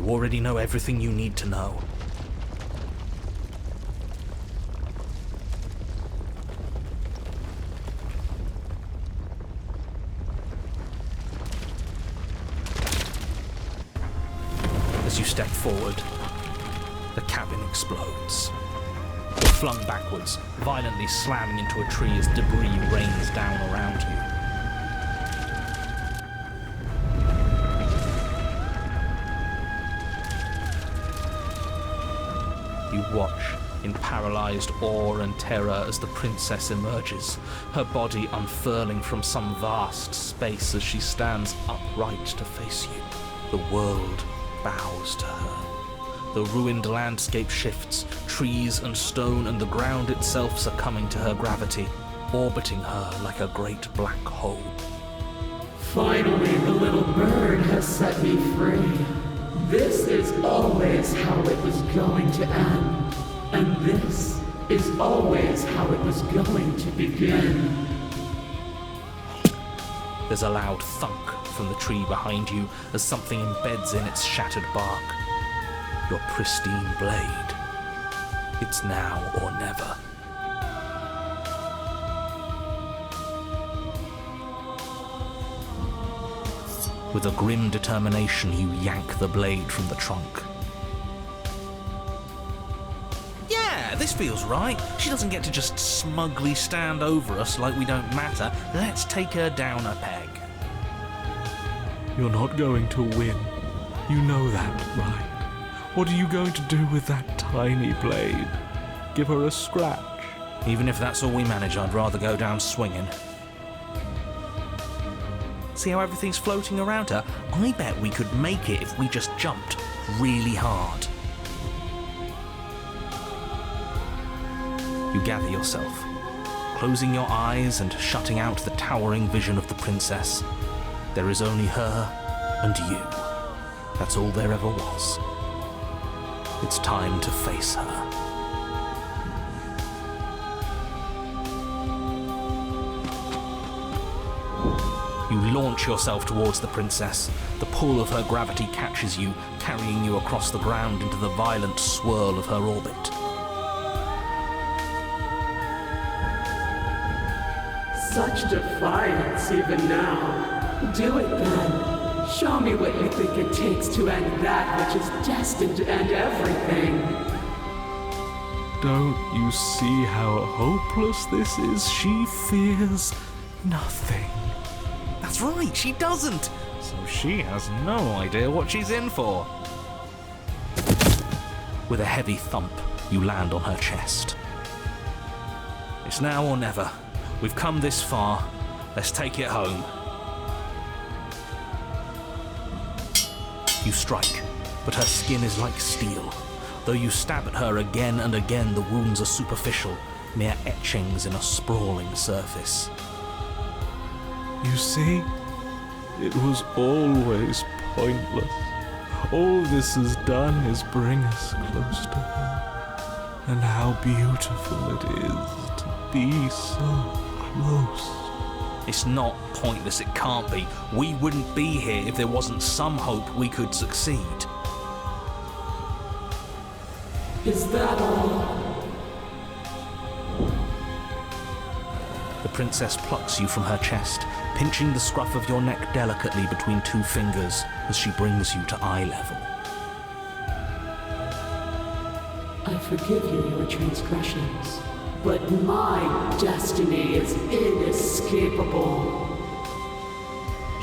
You already know everything you need to know. As you step forward, the cabin explodes. You're flung backwards, violently slamming into a tree as debris rains down around you. You watch in paralyzed awe and terror as the princess emerges, her body unfurling from some vast space as she stands upright to face you. The world bows to her. The ruined landscape shifts, trees and stone and the ground itself succumbing to her gravity, orbiting her like a great black hole. Finally, the little bird has set me free. This is always how it was going to end, and this is always how it was going to begin. There's a loud thunk from the tree behind you as something embeds in its shattered bark. Your pristine blade. It's now or never. With a grim determination, you yank the blade from the trunk. Yeah, this feels right. She doesn't get to just smugly stand over us like we don't matter. Let's take her down a peg. You're not going to win. You know that, right? What are you going to do with that tiny blade? Give her a scratch? Even if that's all we manage, I'd rather go down swinging. See how everything's floating around her? I bet we could make it if we just jumped really hard. You gather yourself, closing your eyes and shutting out the towering vision of the princess. There is only her and you. That's all there ever was. It's time to face her. You launch yourself towards the princess. The pull of her gravity catches you, carrying you across the ground into the violent swirl of her orbit. Such defiance even now. Do it then. Show me what you think it takes to end that which is destined to end everything. Don't you see how hopeless this is? She fears nothing. That's right, she doesn't. So she has no idea what she's in for. With a heavy thump, you land on her chest. It's now or never. We've come this far. Let's take it home. You strike, but her skin is like steel. Though you stab at her again and again, the wounds are superficial, mere etchings in a sprawling surface. You see, it was always pointless. All this has done is bring us close to her. And how beautiful it is to be so close. It's not pointless, it can't be. We wouldn't be here if there wasn't some hope we could succeed. Is that all? The princess plucks you from her chest, pinching the scruff of your neck delicately between two fingers as she brings you to eye level. I forgive you your transgressions, but my destiny is inescapable.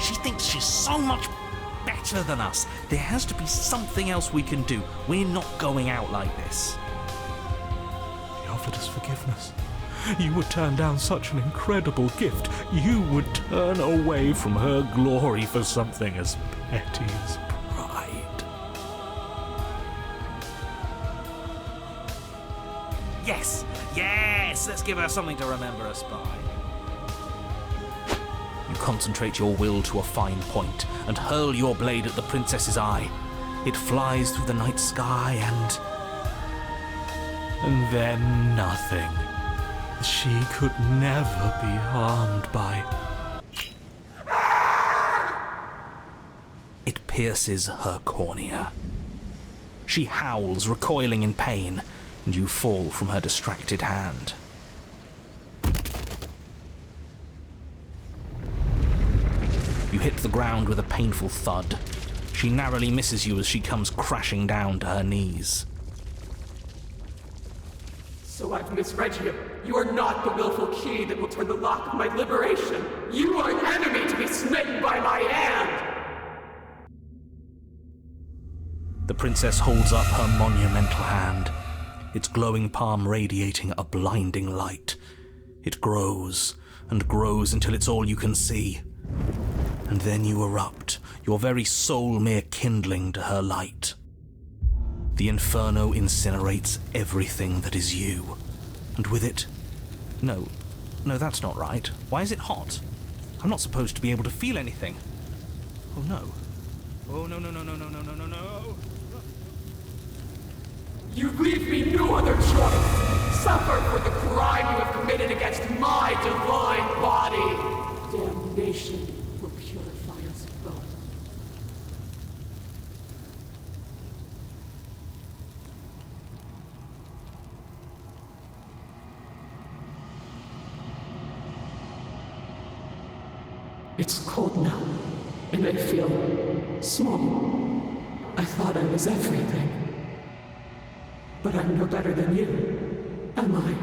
She thinks she's so much better than us. There has to be something else we can do. We're not going out like this. He offered us forgiveness. You would turn down such an incredible gift. You would turn away from her glory for something as petty as pride. Yes! Yes! Let's give her something to remember us by. You concentrate your will to a fine point and hurl your blade at the princess's eye. It flies through the night sky and then nothing. She could never be harmed by. It pierces her cornea. She howls, recoiling in pain, and you fall from her distracted hand. You hit the ground with a painful thud. She narrowly misses you as she comes crashing down to her knees. So I've misread you. You are not the willful key that will turn the lock of my liberation. You are an enemy to be smitten by my hand! The princess holds up her monumental hand, its glowing palm radiating a blinding light. It grows and grows until it's all you can see. And then you erupt, your very soul mere kindling to her light. The inferno incinerates everything that is you. And with it... No, that's not right. Why is it hot? I'm not supposed to be able to feel anything. Oh no. Oh no. You leave me no other choice. Suffer for the crime you have committed against my divine body. Damnation will purify us both. It's cold now, and I feel small. I thought I was everything. But I'm no better than you, am I?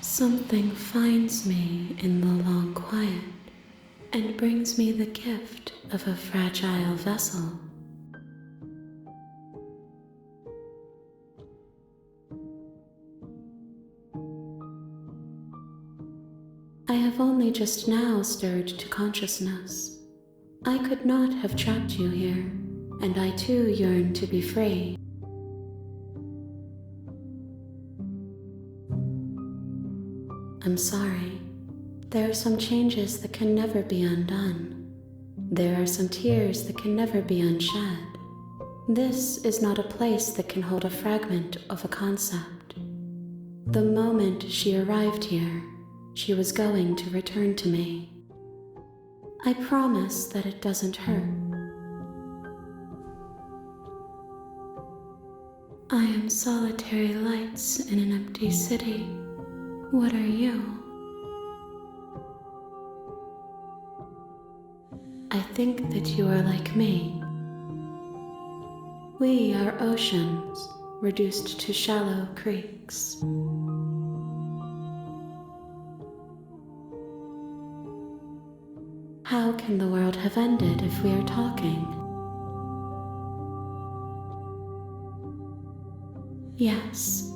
Something finds me in the long quiet and brings me the gift of a fragile vessel. I have only just now stirred to consciousness. I could not have trapped you here, and I too yearn to be free. I'm sorry. There are some changes that can never be undone. There are some tears that can never be unshed. This is not a place that can hold a fragment of a concept. The moment she arrived here, she was going to return to me. I promise that it doesn't hurt. I am solitary lights in an empty city. What are you? I think that you are like me. We are oceans, reduced to shallow creeks. How can the world have ended if we are talking? Yes.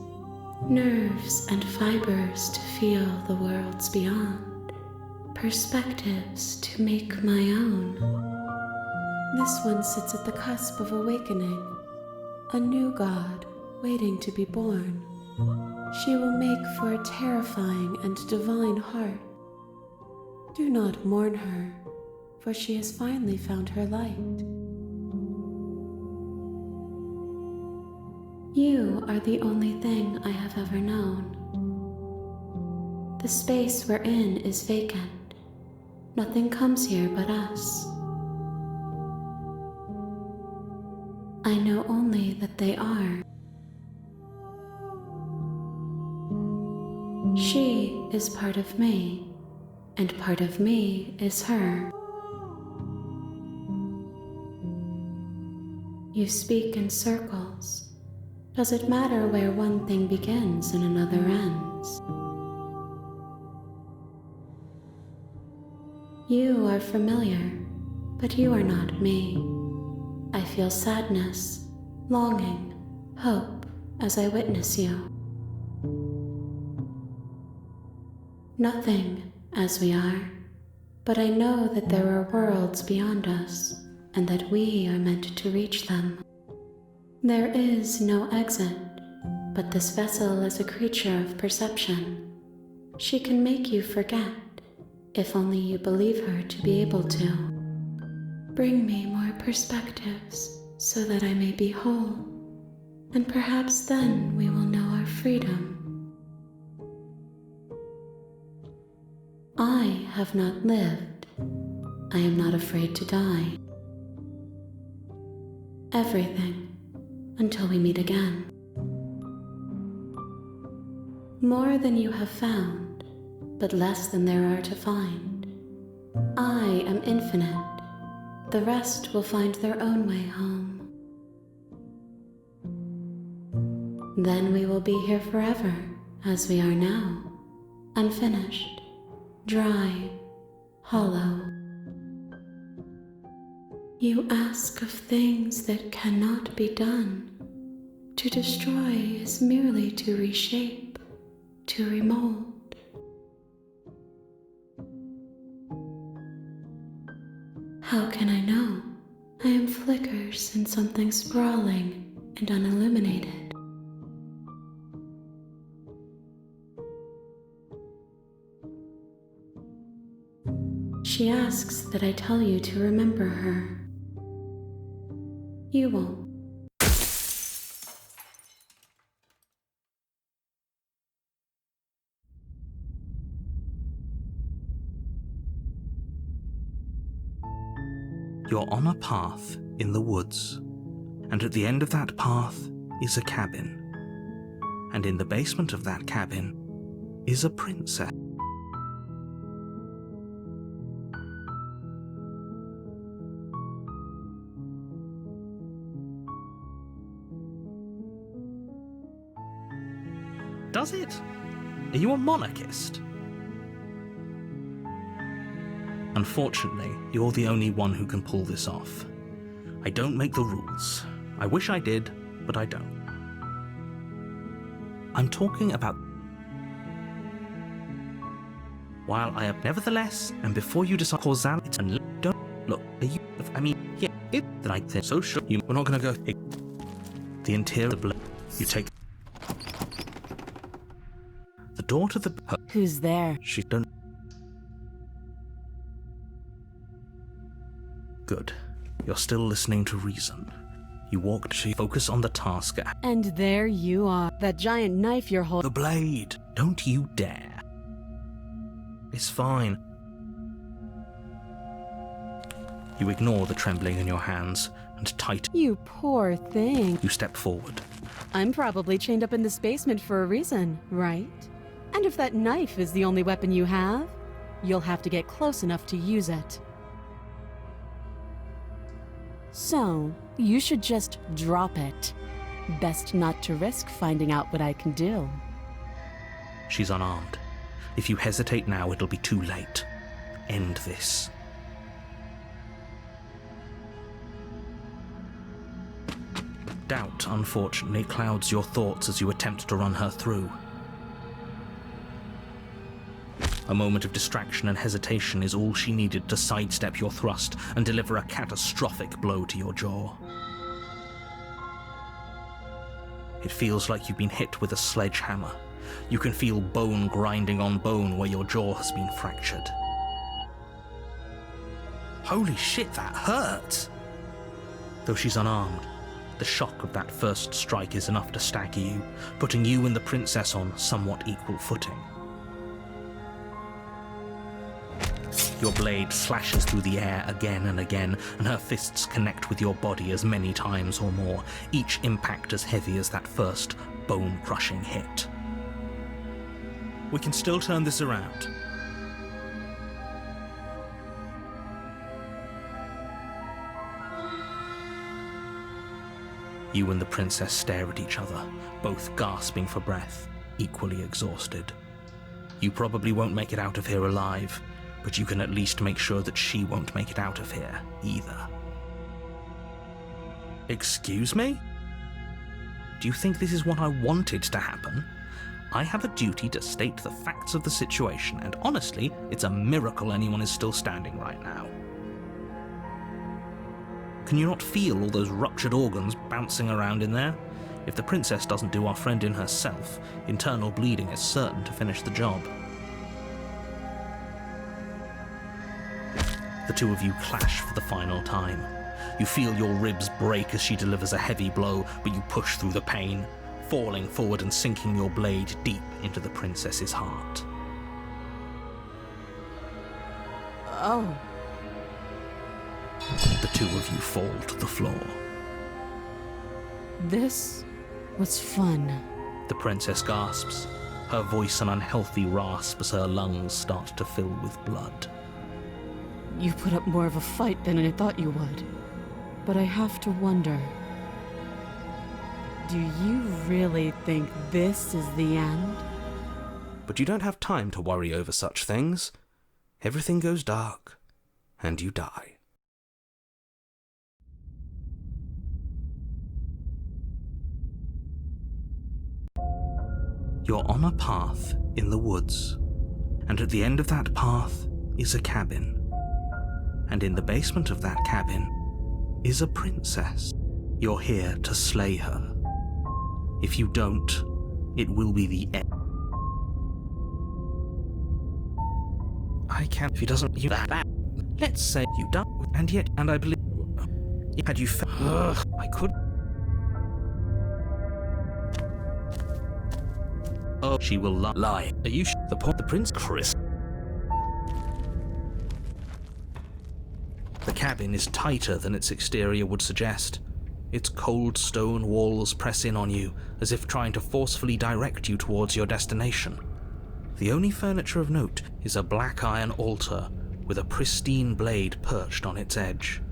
Nerves and fibers to feel the worlds beyond, perspectives to make my own. This one sits at the cusp of awakening, a new god waiting to be born. She will make for a terrifying and divine heart. Do not mourn her, for she has finally found her light. You are the only thing I have ever known. The space we're in is vacant. Nothing comes here but us. I know only that they are. is part of me, and part of me is her. You speak in circles. Does it matter where one thing begins and another ends? You are familiar, but you are not me. I feel sadness, longing, hope as I witness you. Nothing as we are, but I know that there are worlds beyond us and that we are meant to reach them. There is no exit, but this vessel is a creature of perception. She can make you forget, if only you believe her to be able to. Bring me more perspectives so that I may be whole, and perhaps then we will know our freedom. I have not lived. I am not afraid to die. Everything, until we meet again. More than you have found, but less than there are to find. I am infinite. The rest will find their own way home. Then we will be here forever, as we are now, unfinished, dry, hollow. You ask of things that cannot be done. To destroy is merely to reshape, to remold. How can I know? I am flickers in something sprawling and unilluminated. She asks that I tell you to remember her. You won't. You're on a path in the woods, and at the end of that path is a cabin. And in the basement of that cabin is a princess. Does it? Are you a monarchist? Unfortunately, you're the only one who can pull this off. I don't make the rules. I wish I did, but I don't. I'm talking about... While I have nevertheless, and before you decide causality, and don't look, it's like this, so sure, we're not gonna go... The interior of the you take... The door to the... Who's there? She don't... Good. You're still listening to reason. You walk to focus on the task at... And there you are. That giant knife you're holding. The blade! Don't you dare. It's fine. You ignore the trembling in your hands and tighten. You poor thing. You step forward. I'm probably chained up in this basement for a reason, right? And if that knife is the only weapon you have, you'll have to get close enough to use it. So, you should just drop it. Best not to risk finding out what I can do. She's unarmed. If you hesitate now, it'll be too late. End this. Doubt, unfortunately, clouds your thoughts as you attempt to run her through. A moment of distraction and hesitation is all she needed to sidestep your thrust and deliver a catastrophic blow to your jaw. It feels like you've been hit with a sledgehammer. You can feel bone grinding on bone where your jaw has been fractured. Holy shit, that hurt! Though she's unarmed, the shock of that first strike is enough to stagger you, putting you and the princess on somewhat equal footing. Your blade slashes through the air again and again, and her fists connect with your body as many times or more, each impact as heavy as that first bone-crushing hit. We can still turn this around. You and the princess stare at each other, both gasping for breath, equally exhausted. You probably won't make it out of here alive, but you can at least make sure that she won't make it out of here either. Excuse me? Do you think this is what I wanted to happen? I have a duty to state the facts of the situation, and honestly, it's a miracle anyone is still standing right now. Can you not feel all those ruptured organs bouncing around in there? If the princess doesn't do our friend in herself, internal bleeding is certain to finish the job. The two of you clash for the final time. You feel your ribs break as she delivers a heavy blow, but you push through the pain, falling forward and sinking your blade deep into the princess's heart. Oh. The two of you fall to the floor. This was fun. The princess gasps, her voice an unhealthy rasp as her lungs start to fill with blood. You put up more of a fight than I thought you would. But I have to wonder, do you really think this is the end? But you don't have time to worry over such things. Everything goes dark, and you die. You're on a path in the woods, and at the end of that path is a cabin. And in the basement of that cabin is a princess. You're here to slay her. If you don't, it will be the end. I can't. If he doesn't, you that. Let's say you don't, and yet, and I believe. Had you I could. Oh, she will lie. Are you the prince, Chris? The cabin is tighter than its exterior would suggest. Its cold stone walls press in on you, as if trying to forcefully direct you towards your destination. The only furniture of note is a black iron altar with a pristine blade perched on its edge.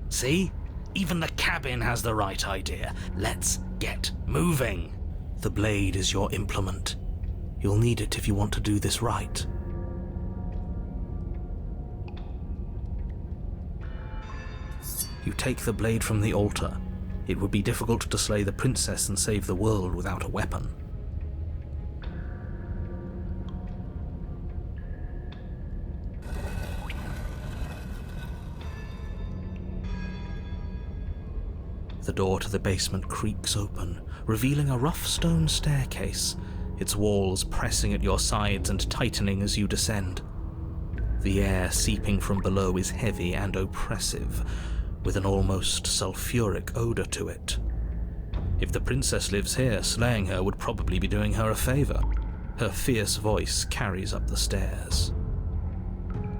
See? Even the cabin has the right idea. Let's get moving. The blade is your implement. You'll need it if you want to do this right. You take the blade from the altar. It would be difficult to slay the princess and save the world without a weapon. The door to the basement creaks open, revealing a rough stone staircase, its walls pressing at your sides and tightening as you descend. The air seeping from below is heavy and oppressive, with an almost sulfuric odor to it. If the princess lives here, slaying her would probably be doing her a favor. Her fierce voice carries up the stairs.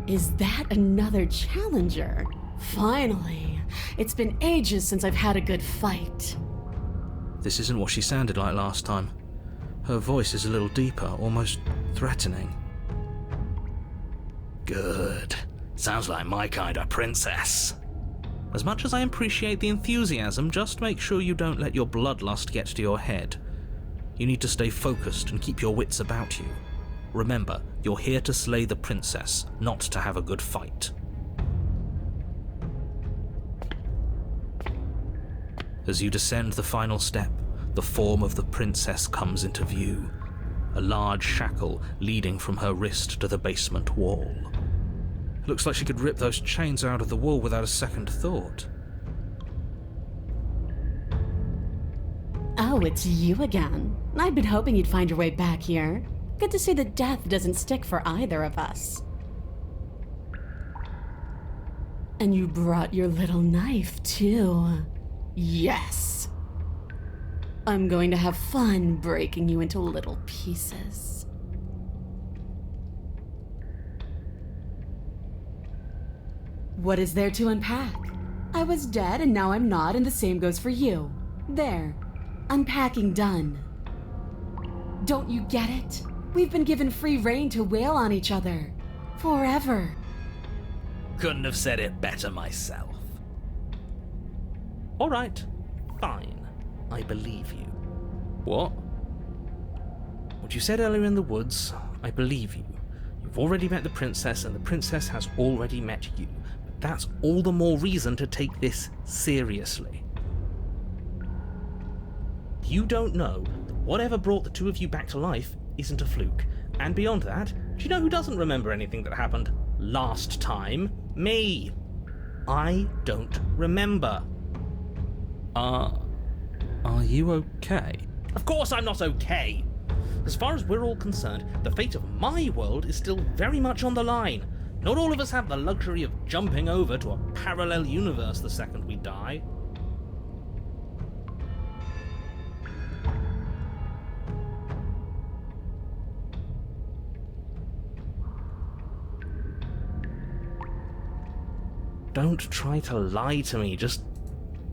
Is that another challenger? Finally! It's been ages since I've had a good fight. This isn't what she sounded like last time. Her voice is a little deeper, almost threatening. Good. Sounds like my kind of princess. As much as I appreciate the enthusiasm, just make sure you don't let your bloodlust get to your head. You need to stay focused and keep your wits about you. Remember, you're here to slay the princess, not to have a good fight. As you descend the final step, the form of the princess comes into view, a large shackle leading from her wrist to the basement wall. It looks like she could rip those chains out of the wall without a second thought. Oh, it's you again. I'd been hoping you'd find your way back here. Good to see that death doesn't stick for either of us. And you brought your little knife, too. Yes! I'm going to have fun breaking you into little pieces. What is there to unpack? I was dead and now I'm not, and the same goes for you. There. Unpacking done. Don't you get it? We've been given free rein to wail on each other. Forever. Couldn't have said it better myself. All right, fine. I believe you. What? What you said earlier in the woods, I believe you. You've already met the princess, and the princess has already met you. But that's all the more reason to take this seriously. You don't know that whatever brought the two of you back to life isn't a fluke. And beyond that, do you know who doesn't remember anything that happened last time? Me. I don't remember. Are you okay? Of course I'm not okay. As far as we're all concerned, the fate of my world is still very much on the line. Not all of us have the luxury of jumping over to a parallel universe the second we die. Don't try to lie to me, just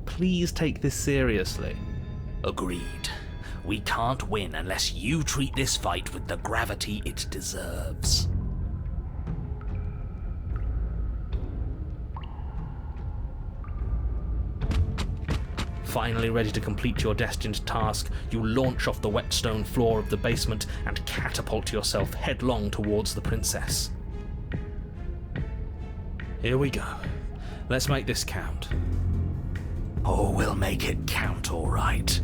please take this seriously. Agreed. We can't win unless you treat this fight with the gravity it deserves. Finally ready to complete your destined task, you launch off the wet stone floor of the basement and catapult yourself headlong towards the princess. Here we go. Let's make this count. Oh, we'll make it count, all right.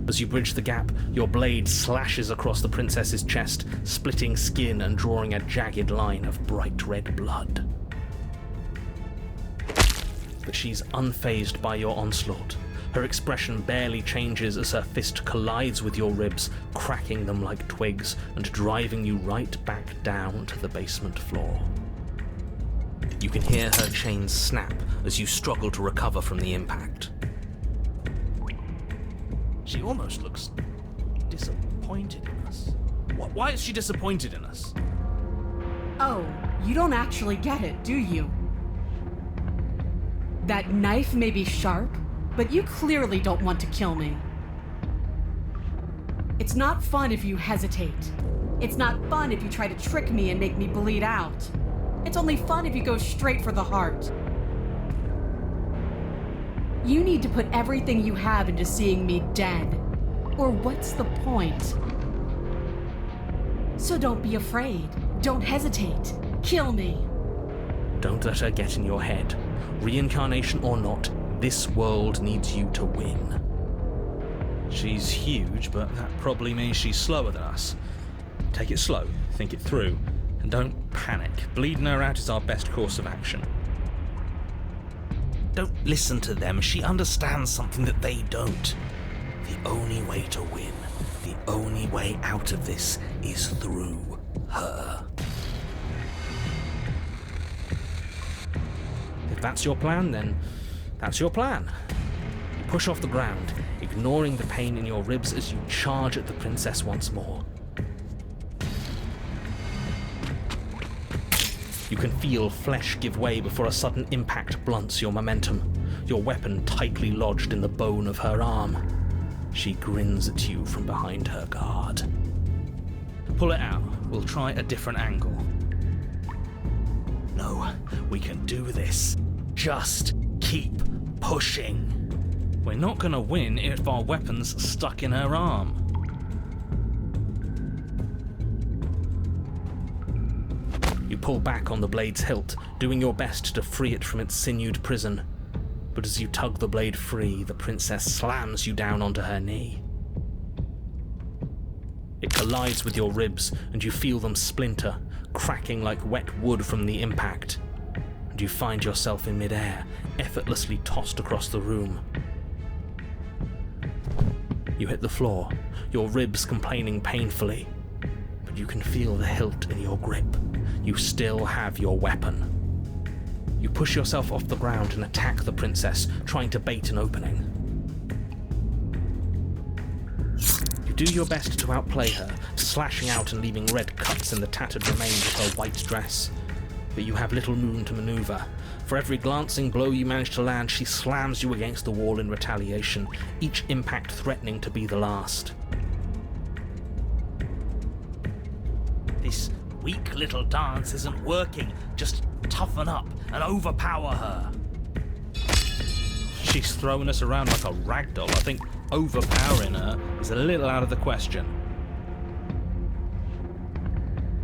As you bridge the gap, your blade slashes across the princess's chest, splitting skin and drawing a jagged line of bright red blood. But she's unfazed by your onslaught. Her expression barely changes as her fist collides with your ribs, cracking them like twigs and driving you right back down to the basement floor. You can hear her chains snap as you struggle to recover from the impact. She almost looks disappointed in us. Why is she disappointed in us? Oh, you don't actually get it, do you? That knife may be sharp, but you clearly don't want to kill me. It's not fun if you hesitate. It's not fun if you try to trick me and make me bleed out. It's only fun if you go straight for the heart. You need to put everything you have into seeing me dead. Or what's the point? So don't be afraid. Don't hesitate. Kill me. Don't let her get in your head. Reincarnation or not, this world needs you to win. She's huge, but that probably means she's slower than us. Take it slow, think it through, and don't panic. Bleeding her out is our best course of action. Don't listen to them. She understands something that they don't. The only way to win, the only way out of this is through her. If that's your plan, then that's your plan. You push off the ground, ignoring the pain in your ribs as you charge at the princess once more. You can feel flesh give way before a sudden impact blunts your momentum, your weapon tightly lodged in the bone of her arm. She grins at you from behind her guard. Pull it out. We'll try a different angle. No, we can do this. Just keep pushing. We're not gonna win if our weapon's stuck in her arm. You pull back on the blade's hilt, doing your best to free it from its sinewed prison. But as you tug the blade free, the princess slams you down onto her knee. It collides with your ribs, and you feel them splinter, cracking like wet wood from the impact. And you find yourself in midair, effortlessly tossed across the room. You hit the floor, your ribs complaining painfully, but you can feel the hilt in your grip. You still have your weapon. You push yourself off the ground and attack the princess, trying to bait an opening. You do your best to outplay her, slashing out and leaving red cuts in the tattered remains of her white dress. But you have little room to maneuver. For every glancing blow you manage to land, she slams you against the wall in retaliation, each impact threatening to be the last. weak little dance isn't working. Just toughen up and overpower her. She's throwing us around like a ragdoll. I think overpowering her is a little out of the question.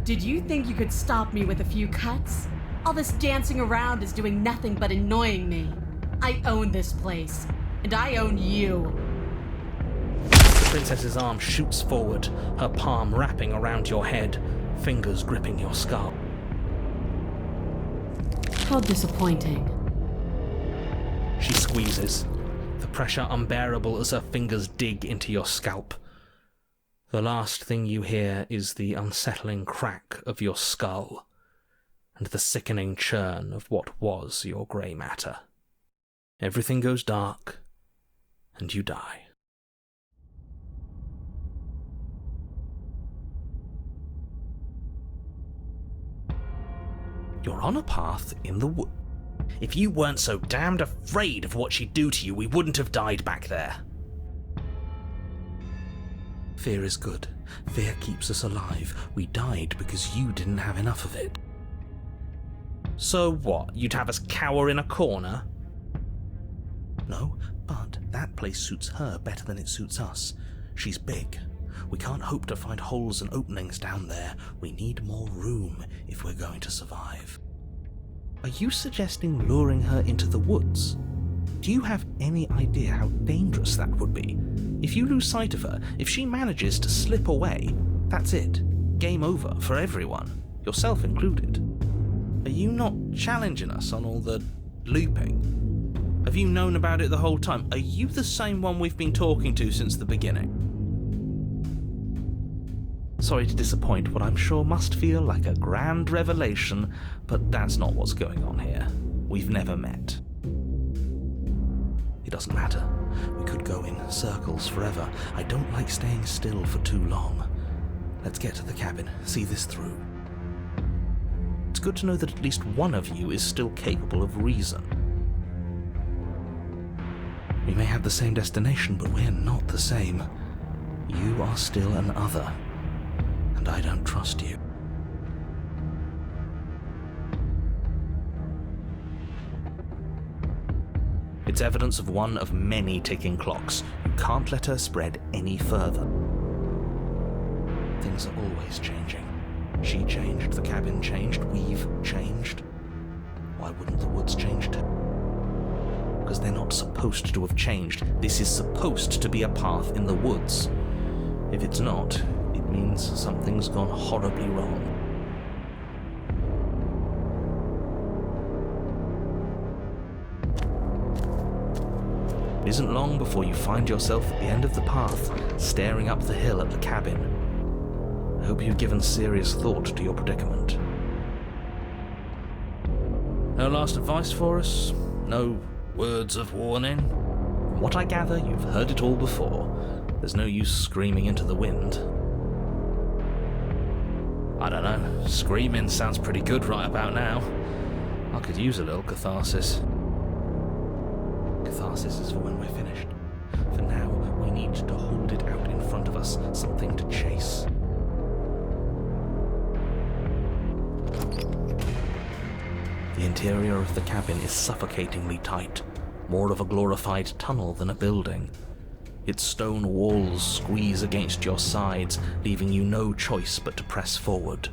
Did you think you could stop me with a few cuts? All this dancing around is doing nothing but annoying me. I own this place, and I own you. The princess's arm shoots forward, her palm wrapping around your head, fingers gripping your skull. How disappointing. She squeezes, the pressure unbearable as her fingers dig into your scalp. The last thing you hear is the unsettling crack of your skull and the sickening churn of what was your grey matter. Everything goes dark, and you die. You're on a path in the wood. If you weren't so damned afraid of what she'd do to you, we wouldn't have died back there. Fear is good. Fear keeps us alive. We died because you didn't have enough of it. So what? You'd have us cower in a corner? No, but that place suits her better than it suits us. She's big. We can't hope to find holes and openings down there. We need more room if we're going to survive. Are you suggesting luring her into the woods? Do you have any idea how dangerous that would be? If you lose sight of her, if she manages to slip away, that's it. Game over for everyone, yourself included. Are you not challenging us on all the looping? Have you known about it the whole time? Are you the same one we've been talking to since the beginning? Sorry to disappoint what I'm sure must feel like a grand revelation, but that's not what's going on here. We've never met. It doesn't matter. We could go in circles forever. I don't like staying still for too long. Let's get to the cabin, see this through. It's good to know that at least one of you is still capable of reason. We may have the same destination, but we're not the same. You are still an other, and I don't trust you. It's evidence of one of many ticking clocks. You can't let her spread any further. Things are always changing. She changed, the cabin changed, we've changed. Why wouldn't the woods change too? Because they're not supposed to have changed. This is supposed to be a path in the woods. If it's not, it means something's gone horribly wrong. It isn't long before you find yourself at the end of the path, staring up the hill at the cabin. I hope you've given serious thought to your predicament. No last advice for us? No words of warning? From what I gather, you've heard it all before. There's no use screaming into the wind. I don't know, screaming sounds pretty good right about now. I could use a little catharsis. Catharsis is for when we're finished. For now, we need to hold it out in front of us, something to chase. The interior of the cabin is suffocatingly tight, more of a glorified tunnel than a building. Its stone walls squeeze against your sides, leaving you no choice but to press forward.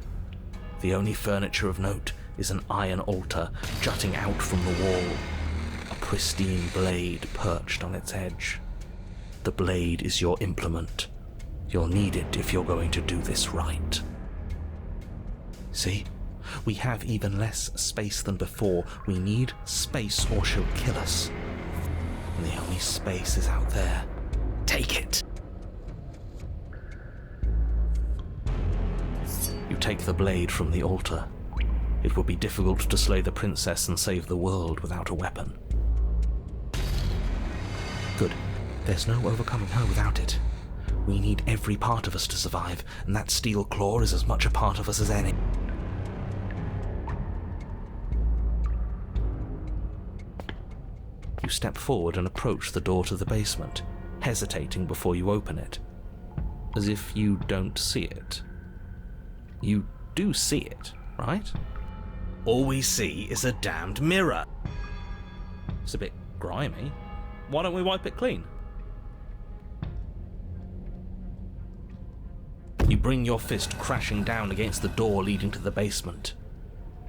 The only furniture of note is an iron altar jutting out from the wall, a pristine blade perched on its edge. The blade is your implement. You'll need it if you're going to do this right. See? We have even less space than before. We need space or she'll kill us. And the only space is out there. Take it! You take the blade from the altar. It would be difficult to slay the princess and save the world without a weapon. Good. There's no overcoming her without it. We need every part of us to survive, and that steel claw is as much a part of us as any. You step forward and approach the door to the basement, hesitating before you open it, as if you don't see it. You do see it, right? All we see is a damned mirror. It's a bit grimy. Why don't we wipe it clean? You bring your fist crashing down against the door leading to the basement.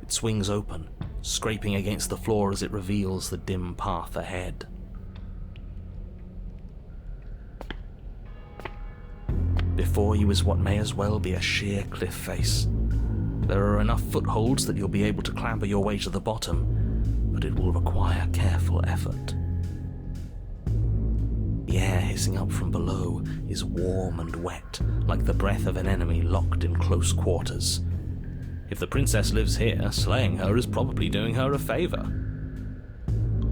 It swings open, scraping against the floor as it reveals the dim path ahead. Before you is what may as well be a sheer cliff face. There are enough footholds that you'll be able to clamber your way to the bottom, but it will require careful effort. The air hissing up from below is warm and wet, like the breath of an enemy locked in close quarters. If the princess lives here, slaying her is probably doing her a favor.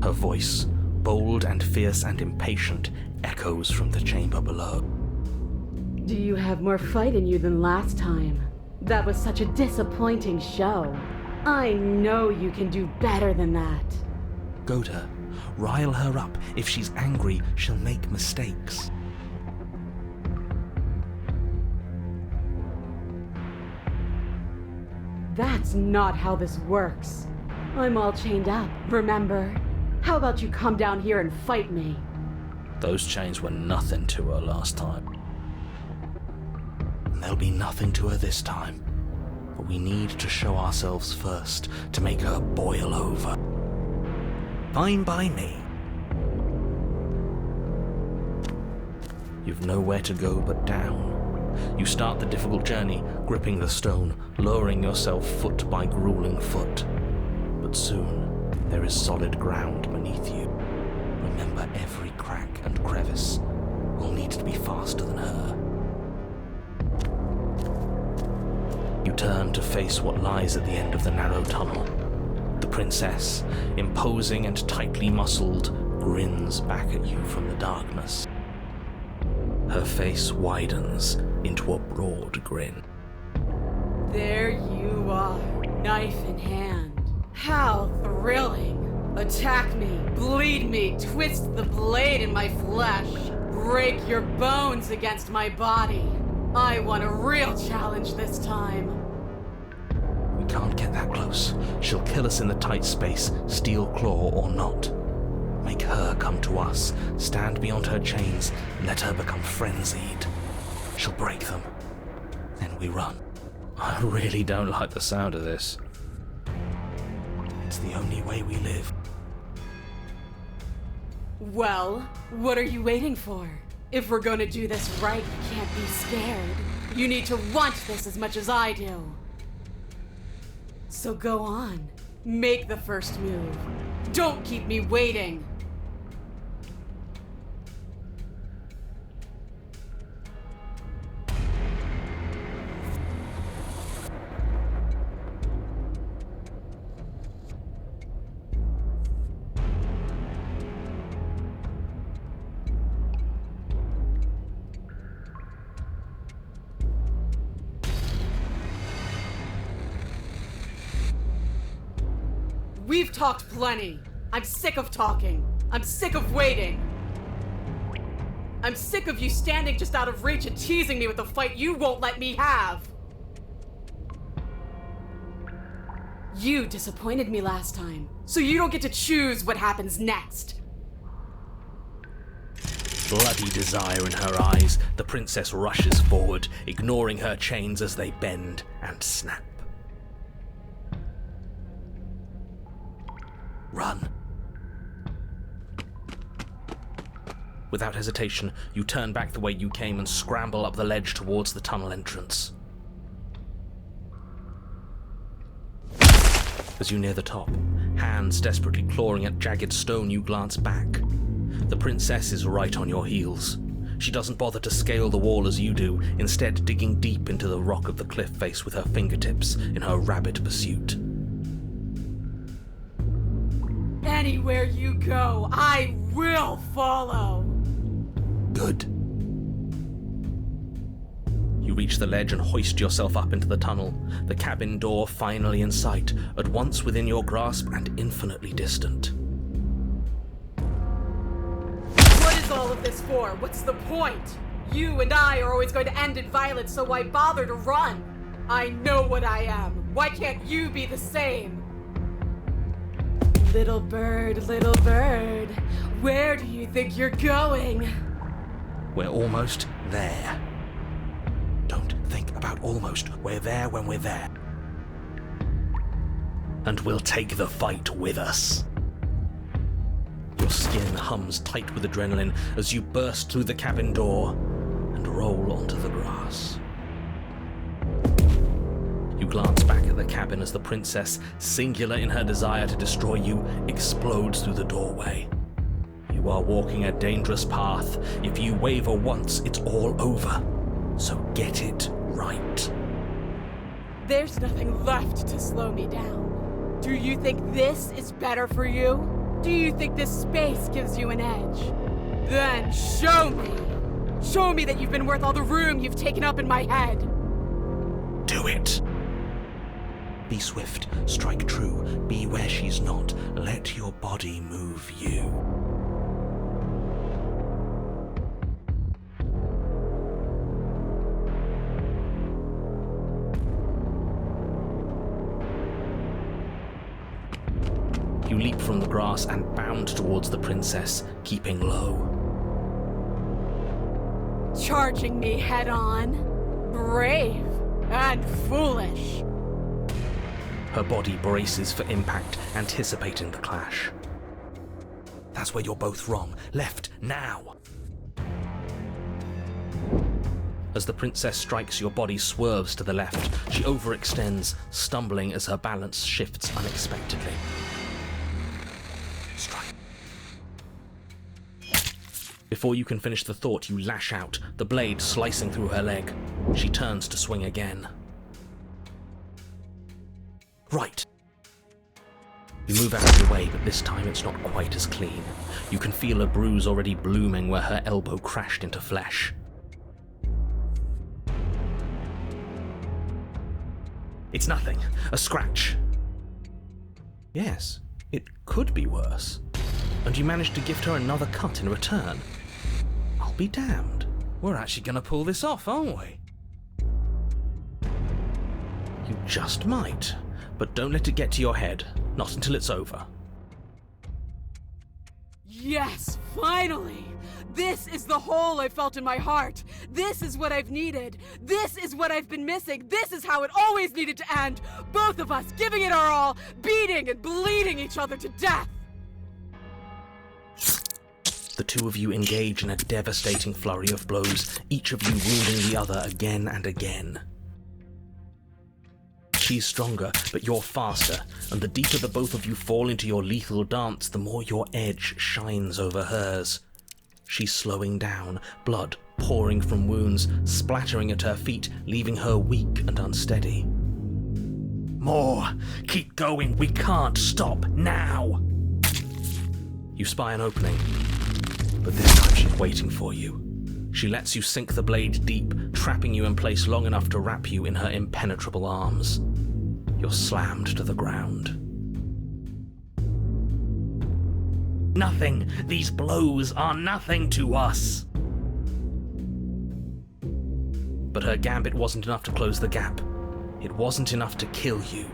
Her voice, bold and fierce and impatient, echoes from the chamber below. Do you have more fight in you than last time? That was such a disappointing show. I know you can do better than that. Goad her. Rile her up. If she's angry, she'll make mistakes. That's not how this works. I'm all chained up, remember? How about you come down here and fight me? Those chains were nothing to her last time. And there'll be nothing to her this time. But we need to show ourselves first to make her boil over. Fine by me. You've nowhere to go but down. You start the difficult journey, gripping the stone, lowering yourself foot by grueling foot. But soon, there is solid ground beneath you. Remember, every crack and crevice will need to be faster than her. You turn to face what lies at the end of the narrow tunnel. The princess, imposing and tightly muscled, grins back at you from the darkness. Her face widens into a broad grin. There you are, knife in hand. How thrilling! Attack me, bleed me, twist the blade in my flesh, break your bones against my body. I want a real challenge this time. We can't get that close. She'll kill us in the tight space, steel claw or not. Make her come to us, stand beyond her chains, and let her become frenzied. She'll break them. Then we run. I really don't like the sound of this. It's the only way we live. Well, what are you waiting for? If we're gonna do this right, you can't be scared. You need to want this as much as I do. So go on. Make the first move. Don't keep me waiting. We've talked plenty. I'm sick of talking. I'm sick of waiting. I'm sick of you standing just out of reach and teasing me with a fight you won't let me have. You disappointed me last time, so you don't get to choose what happens next. Bloody desire in her eyes, the princess rushes forward, ignoring her chains as they bend and snap. Run. Without hesitation, you turn back the way you came and scramble up the ledge towards the tunnel entrance. As you near the top, hands desperately clawing at jagged stone, you glance back. The princess is right on your heels. She doesn't bother to scale the wall as you do, instead digging deep into the rock of the cliff face with her fingertips in her rabid pursuit. Anywhere you go, I will follow. Good. You reach the ledge and hoist yourself up into the tunnel, the cabin door finally in sight, at once within your grasp and infinitely distant. What is all of this for? What's the point? You and I are always going to end in violence, so why bother to run? I know what I am. Why can't you be the same? Little bird, where do you think you're going? We're almost there. Don't think about almost. We're there when we're there. And we'll take the fight with us. Your skin hums tight with adrenaline as you burst through the cabin door and roll onto the grass. You glance back at the cabin as the princess, singular in her desire to destroy you, explodes through the doorway. You are walking a dangerous path. If you waver once, it's all over. So get it right. There's nothing left to slow me down. Do you think this is better for you? Do you think this space gives you an edge? Then show me! Show me that you've been worth all the room you've taken up in my head! Do it! Be swift, strike true, be where she's not. Let your body move you. You leap from the grass and bound towards the princess, keeping low. Charging me head on? Brave and foolish. Her body braces for impact, anticipating the clash. That's where you're both wrong. Left, now! As the princess strikes, your body swerves to the left. She overextends, stumbling as her balance shifts unexpectedly. Strike. Before you can finish the thought, you lash out, the blade slicing through her leg. She turns to swing again. Right. You move out of the way, but this time it's not quite as clean. You can feel a bruise already blooming where her elbow crashed into flesh. It's nothing. A scratch. Yes, it could be worse. And you managed to gift her another cut in return. I'll be damned. We're actually gonna pull this off, aren't we? You just might. But don't let it get to your head. Not until it's over. Yes, finally! This is the hole I felt in my heart. This is what I've needed. This is what I've been missing. This is how it always needed to end. Both of us giving it our all, beating and bleeding each other to death. The two of you engage in a devastating flurry of blows, each of you wounding the other again and again. She's stronger, but you're faster, and the deeper the both of you fall into your lethal dance, the more your edge shines over hers. She's slowing down, blood pouring from wounds, splattering at her feet, leaving her weak and unsteady. More! Keep going! We can't stop now! You spy an opening, but this time she's waiting for you. She lets you sink the blade deep, trapping you in place long enough to wrap you in her impenetrable arms. You're slammed to the ground. Nothing! These blows are nothing to us! But her gambit wasn't enough to close the gap. It wasn't enough to kill you.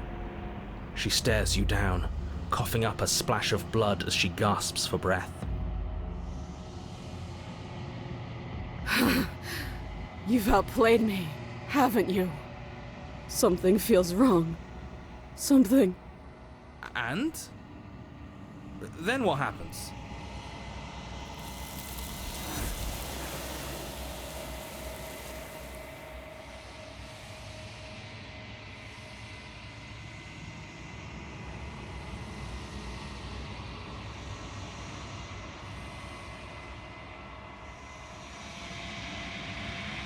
She stares you down, coughing up a splash of blood as she gasps for breath. You've outplayed me, haven't you? Something feels wrong. Something. And? Then what happens?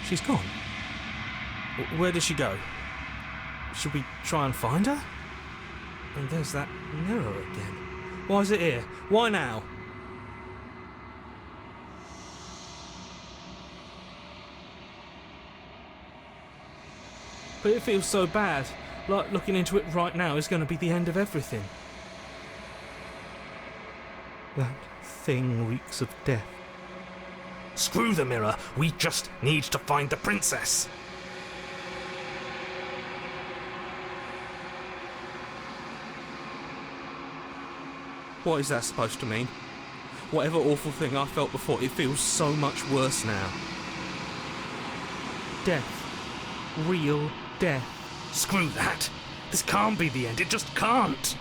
She's gone. Where did she go? Should we try and find her? And there's that mirror again. Why is it here? Why now? But it feels so bad. Like looking into it right now is going to be the end of everything. That thing reeks of death. Screw the mirror. We just need to find the princess. What is that supposed to mean? Whatever awful thing I felt before, it feels so much worse now. Death. Real death. Screw that! This can't be the end, it just can't!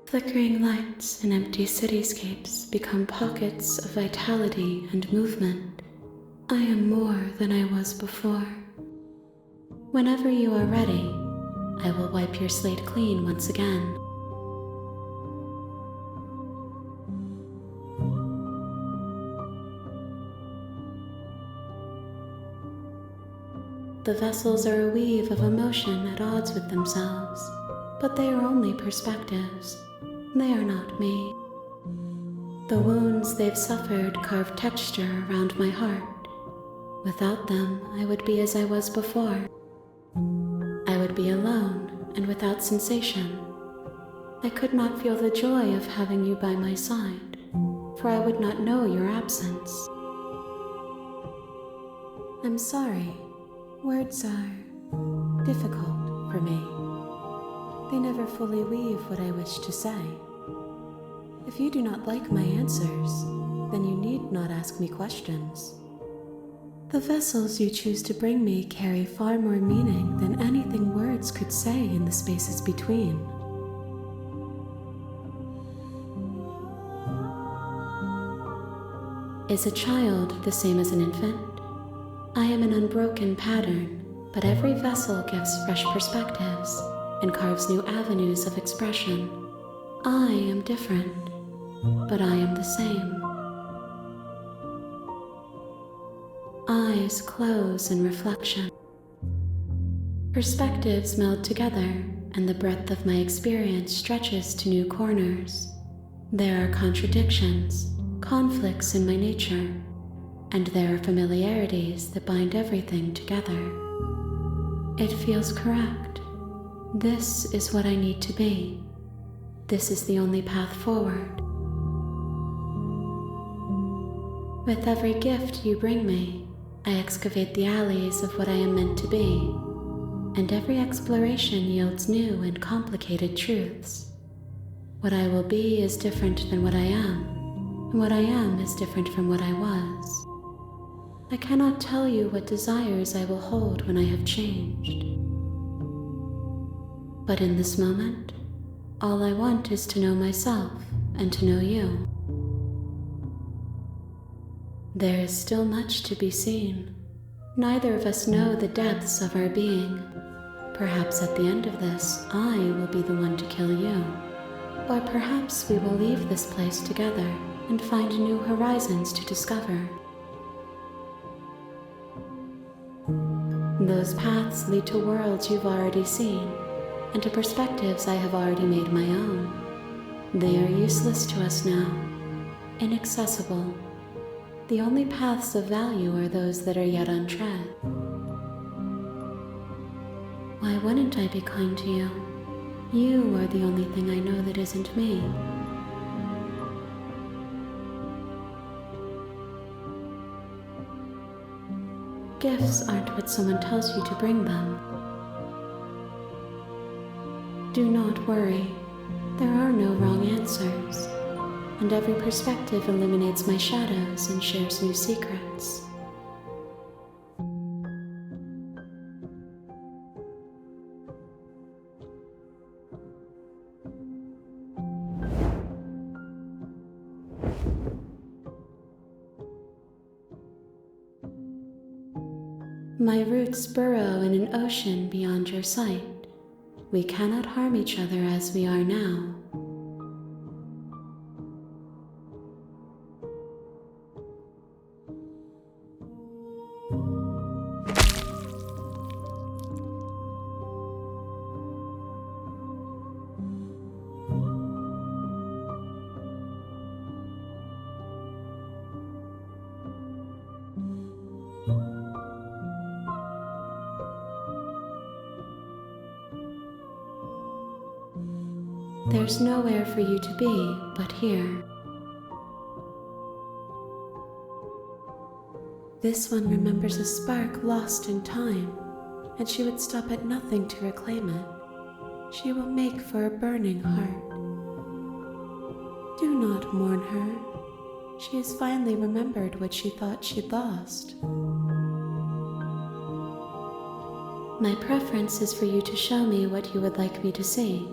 Flickering lights and empty cityscapes become pockets of vitality and movement. I am more than I was before. Whenever you are ready, I will wipe your slate clean once again. The vessels are a weave of emotion at odds with themselves, but they are only perspectives. They are not me. The wounds they've suffered carve texture around my heart. Without them, I would be as I was before. I would be alone and without sensation. I could not feel the joy of having you by my side, for I would not know your absence. I'm sorry. Words are difficult for me. They never fully weave what I wish to say. If you do not like my answers, then you need not ask me questions. The vessels you choose to bring me carry far more meaning than anything words could say in the spaces between. Is a child the same as an infant? I am an unbroken pattern, but every vessel gives fresh perspectives and carves new avenues of expression. I am different, but I am the same. Eyes close in reflection. Perspectives meld together, and the breadth of my experience stretches to new corners. There are contradictions, conflicts in my nature, and there are familiarities that bind everything together. It feels correct. This is what I need to be. This is the only path forward. With every gift you bring me, I excavate the alleys of what I am meant to be, and every exploration yields new and complicated truths. What I will be is different than what I am, and what I am is different from what I was. I cannot tell you what desires I will hold when I have changed. But in this moment, all I want is to know myself and to know you. There is still much to be seen. Neither of us know the depths of our being. Perhaps at the end of this, I will be the one to kill you. Or perhaps we will leave this place together and find new horizons to discover. Those paths lead to worlds you've already seen, and to perspectives I have already made my own. They are useless to us now, inaccessible. The only paths of value are those that are yet untread. Why wouldn't I be kind to you? You are the only thing I know that isn't me. Gifts aren't what someone tells you to bring them. Do not worry. There are no wrong answers, and every perspective eliminates my shadows and shares new secrets. My roots burrow in an ocean beyond your sight. We cannot harm each other as we are now. There's nowhere for you to be but here. This one remembers a spark lost in time, and she would stop at nothing to reclaim it. She will make for a burning heart. Do not mourn her. She has finally remembered what she thought she'd lost. My preference is for you to show me what you would like me to see.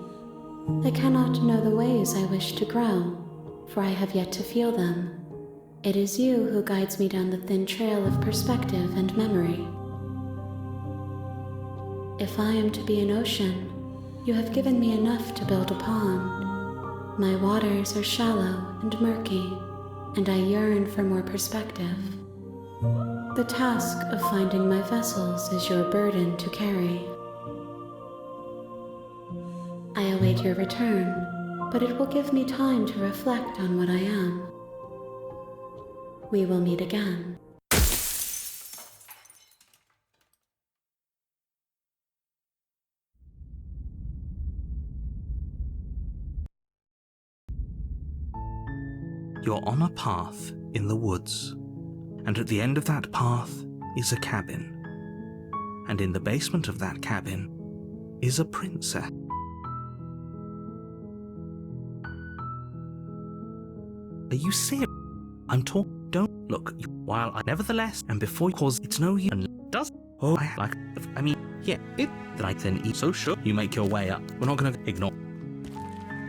I cannot know the ways I wish to grow, for I have yet to feel them. It is you who guides me down the thin trail of perspective and memory. If I am to be an ocean, you have given me enough to build a pond. My waters are shallow and murky, and I yearn for more perspective. The task of finding my vessels is your burden to carry. I await your return, but it will give me time to reflect on what I am. We will meet again. You're on a path in the woods, and at the end of that path is a cabin. And in the basement of that cabin is a princess. Are you serious? I'm talking. Don't look. While I nevertheless, and before, cause it's no use. And does oh I mean yeah it that I then eat. So sure you make your way up. We're not gonna ignore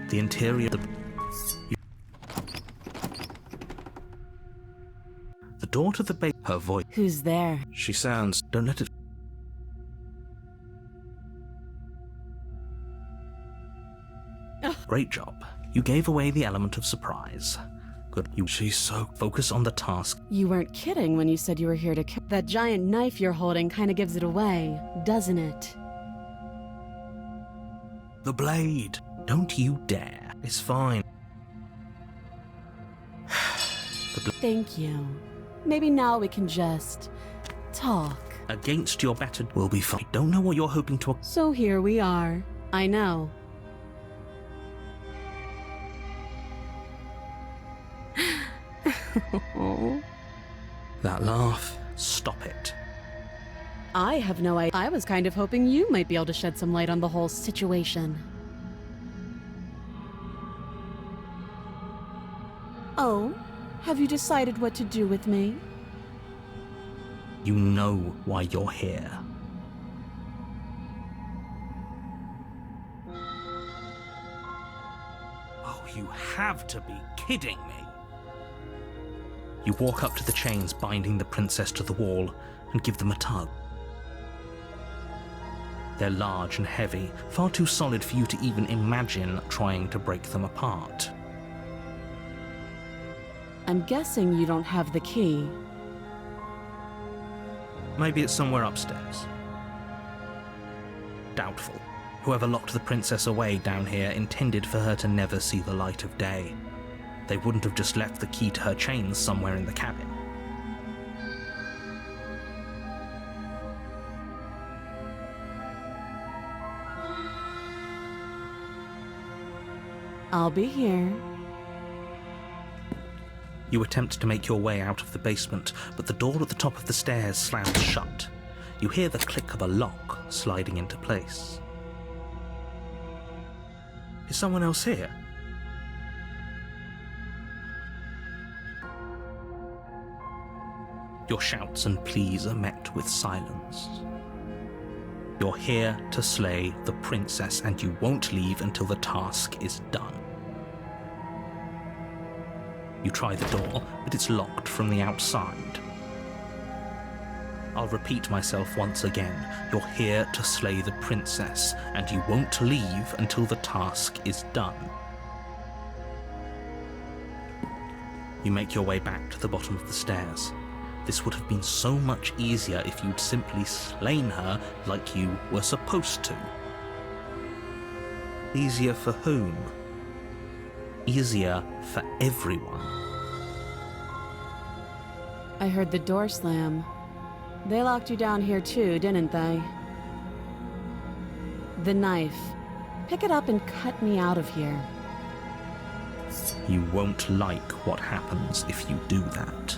the interior. The door to the base. Her voice. Who's there? She sounds. Don't let it. Great job. You gave away the element of surprise. Good. She's so focused on the task. You weren't kidding when you said you were here to kill. That giant knife you're holding kind of gives it away, doesn't it? The blade. Don't you dare. It's fine. Thank you. Maybe now we can just talk. Against your better will be fine. I don't know what you're hoping to. So here we are. I know. That laugh. Stop it. I have no idea. I was kind of hoping you might be able to shed some light on the whole situation. Oh, have you decided what to do with me? You know why you're here. Oh, you have to be kidding me. You walk up to the chains binding the princess to the wall and give them a tug. They're large and heavy, far too solid for you to even imagine trying to break them apart. I'm guessing you don't have the key. Maybe it's somewhere upstairs. Doubtful. Whoever locked the princess away down here intended for her to never see the light of day. They wouldn't have just left the key to her chains somewhere in the cabin. I'll be here. You attempt to make your way out of the basement, but the door at the top of the stairs slams shut. You hear the click of a lock sliding into place. Is someone else here? Your shouts and pleas are met with silence. You're here to slay the princess, and you won't leave until the task is done. You try the door, but it's locked from the outside. I'll repeat myself once again. You're here to slay the princess, and you won't leave until the task is done. You make your way back to the bottom of the stairs. This would have been so much easier if you'd simply slain her like you were supposed to. Easier for whom? Easier for everyone. I heard the door slam. They locked you down here too, didn't they? The knife. Pick it up and cut me out of here. You won't like what happens if you do that.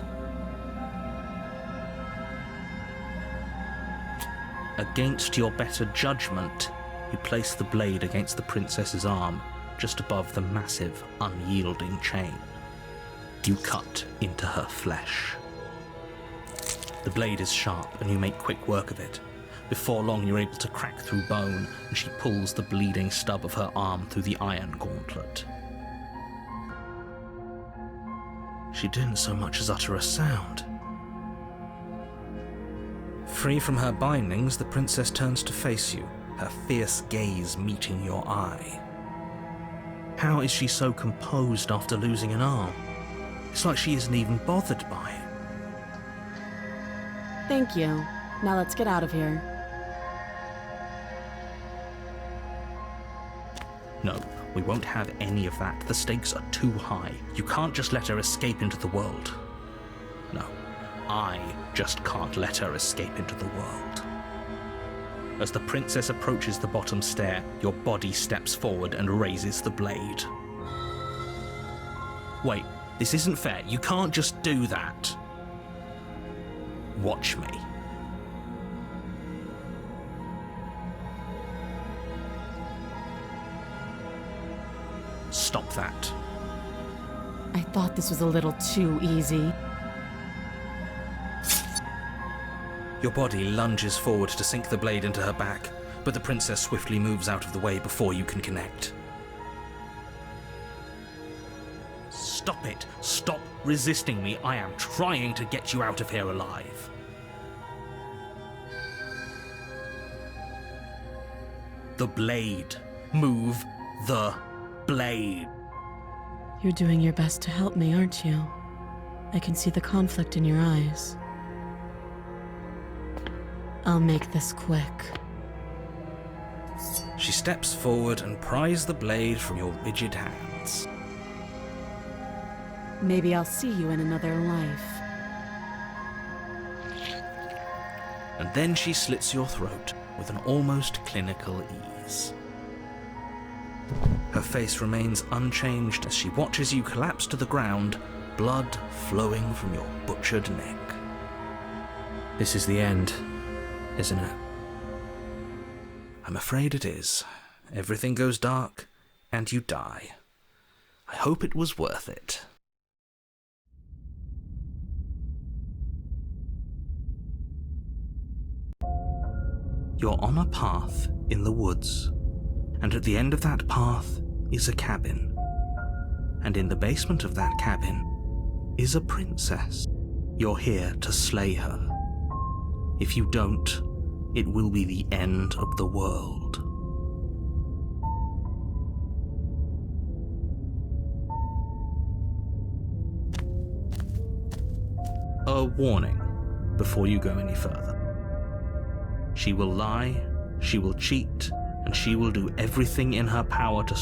Against your better judgment, you place the blade against the princess's arm, just above the massive, unyielding chain. You cut into her flesh. The blade is sharp, and you make quick work of it. Before long, you're able to crack through bone, and she pulls the bleeding stub of her arm through the iron gauntlet. She didn't so much as utter a sound. Free from her bindings, the princess turns to face you, her fierce gaze meeting your eye. How is she so composed after losing an arm? It's like she isn't even bothered by it. Thank you. Now let's get out of here. No, we won't have any of that. The stakes are too high. You can't just let her escape into the world. No, I just can't let her escape into the world. As the princess approaches the bottom stair, your body steps forward and raises the blade. Wait, this isn't fair. You can't just do that. Watch me. Stop that. I thought this was a little too easy. Your body lunges forward to sink the blade into her back, but the princess swiftly moves out of the way before you can connect. Stop it! Stop resisting me! I am trying to get you out of here alive. The blade. Move the blade. You're doing your best to help me, aren't you? I can see the conflict in your eyes. I'll make this quick. She steps forward and pries the blade from your rigid hands. Maybe I'll see you in another life. And then she slits your throat with an almost clinical ease. Her face remains unchanged as she watches you collapse to the ground, blood flowing from your butchered neck. This is the end, isn't it? I'm afraid it is. Everything goes dark, and you die. I hope it was worth it. You're on a path in the woods, and at the end of that path is a cabin. And in the basement of that cabin is a princess. You're here to slay her. If you don't, it will be the end of the world. A warning before you go any further. She will lie, she will cheat, and she will do everything in her power to